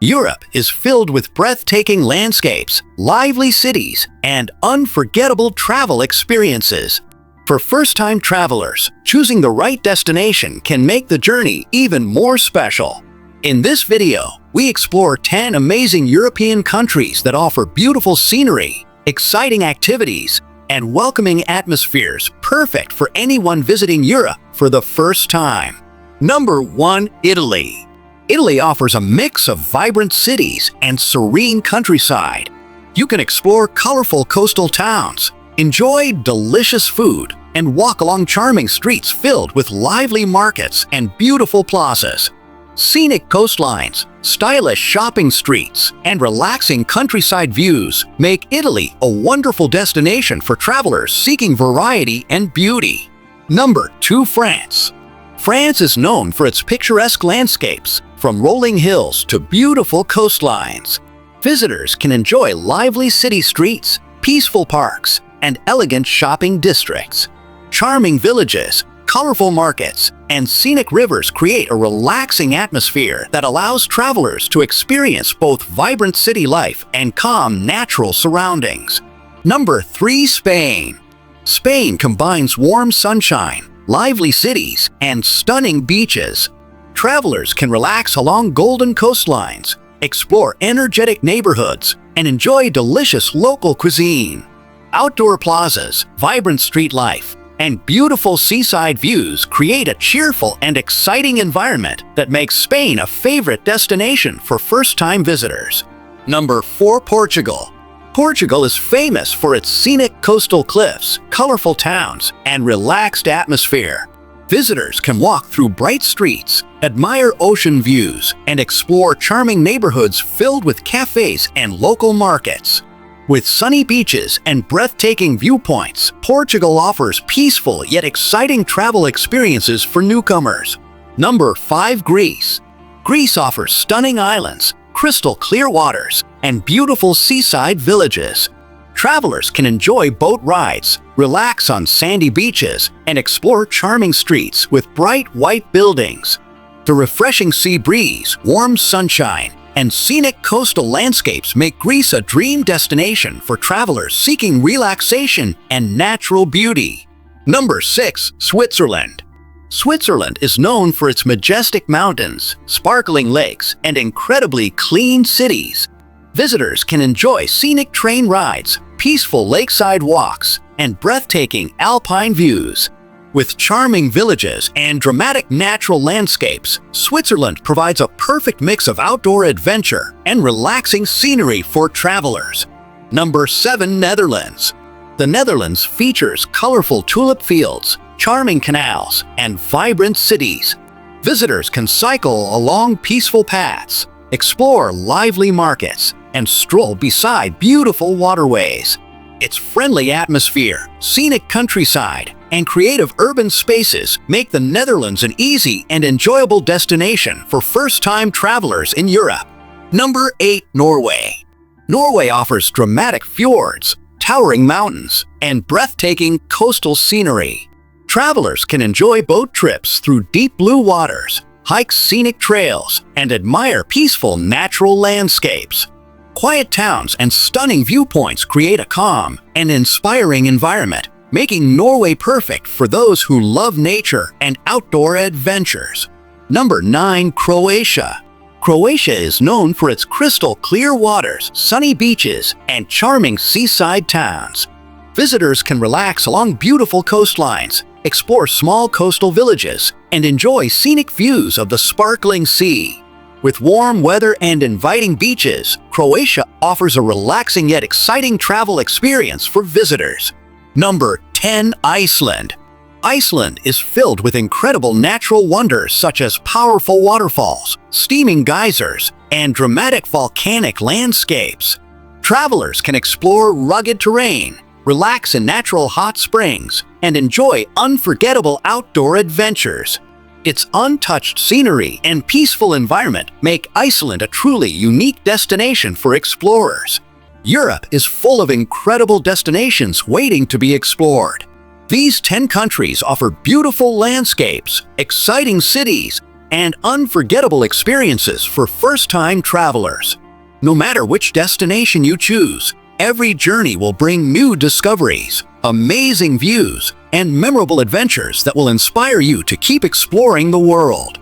Europe is filled with breathtaking landscapes, lively cities, and unforgettable travel experiences. For first-time travelers, choosing the right destination can make the journey even more special. In this video, we explore 10 amazing European countries that offer beautiful scenery, exciting activities, and welcoming atmospheres perfect for anyone visiting Europe for the first time. Number 1. Italy. Italy offers a mix of vibrant cities and serene countryside. You can explore colorful coastal towns, enjoy delicious food, and walk along charming streets filled with lively markets and beautiful plazas. Scenic coastlines, stylish shopping streets, and relaxing countryside views make Italy a wonderful destination for travelers seeking variety and beauty. Number 2. France. France is known for its picturesque landscapes, from rolling hills to beautiful coastlines. Visitors can enjoy lively city streets, peaceful parks, and elegant shopping districts. Charming villages, colorful markets, and scenic rivers create a relaxing atmosphere that allows travelers to experience both vibrant city life and calm natural surroundings. Number 3. Spain. Spain combines warm sunshine, lively cities, and stunning beaches. Travelers can relax along golden coastlines, explore energetic neighborhoods, and enjoy delicious local cuisine. Outdoor plazas, vibrant street life, and beautiful seaside views create a cheerful and exciting environment that makes Spain a favorite destination for first-time visitors. Number 4. Portugal. Portugal is famous for its scenic coastal cliffs, colorful towns, and relaxed atmosphere. Visitors can walk through bright streets, admire ocean views, and explore charming neighborhoods filled with cafes and local markets. With sunny beaches and breathtaking viewpoints, Portugal offers peaceful yet exciting travel experiences for newcomers. Number 5. Greece. Greece offers stunning islands, crystal clear waters, and beautiful seaside villages. Travelers can enjoy boat rides, relax on sandy beaches, and explore charming streets with bright white buildings. The refreshing sea breeze, warm sunshine, and scenic coastal landscapes make Greece a dream destination for travelers seeking relaxation and natural beauty. Number 6. Switzerland. Switzerland is known for its majestic mountains, sparkling lakes, and incredibly clean cities. Visitors can enjoy scenic train rides, peaceful lakeside walks, and breathtaking alpine views. With charming villages and dramatic natural landscapes, Switzerland provides a perfect mix of outdoor adventure and relaxing scenery for travelers. Number 7. Netherlands. The Netherlands features colorful tulip fields, charming canals, and vibrant cities. Visitors can cycle along peaceful paths, explore lively markets, and stroll beside beautiful waterways. Its friendly atmosphere, scenic countryside, and creative urban spaces make the Netherlands an easy and enjoyable destination for first-time travelers in Europe. Number 8. Norway. Norway offers dramatic fjords, towering mountains, and breathtaking coastal scenery. Travelers can enjoy boat trips through deep blue waters, hike scenic trails, and admire peaceful natural landscapes. Quiet towns and stunning viewpoints create a calm and inspiring environment, making Norway perfect for those who love nature and outdoor adventures. Number 9. Croatia. Croatia is known for its crystal clear waters, sunny beaches, and charming seaside towns. Visitors can relax along beautiful coastlines, explore small coastal villages, and enjoy scenic views of the sparkling sea. With warm weather and inviting beaches, Croatia offers a relaxing yet exciting travel experience for visitors. Number 10. Iceland. Iceland is filled with incredible natural wonders such as powerful waterfalls, steaming geysers, and dramatic volcanic landscapes. Travelers can explore rugged terrain, relax in natural hot springs, and enjoy unforgettable outdoor adventures. Its untouched scenery and peaceful environment make Iceland a truly unique destination for explorers. Europe is full of incredible destinations waiting to be explored. These 10 countries offer beautiful landscapes, exciting cities, and unforgettable experiences for first-time travelers. No matter which destination you choose, every journey will bring new discoveries, amazing views, and memorable adventures that will inspire you to keep exploring the world.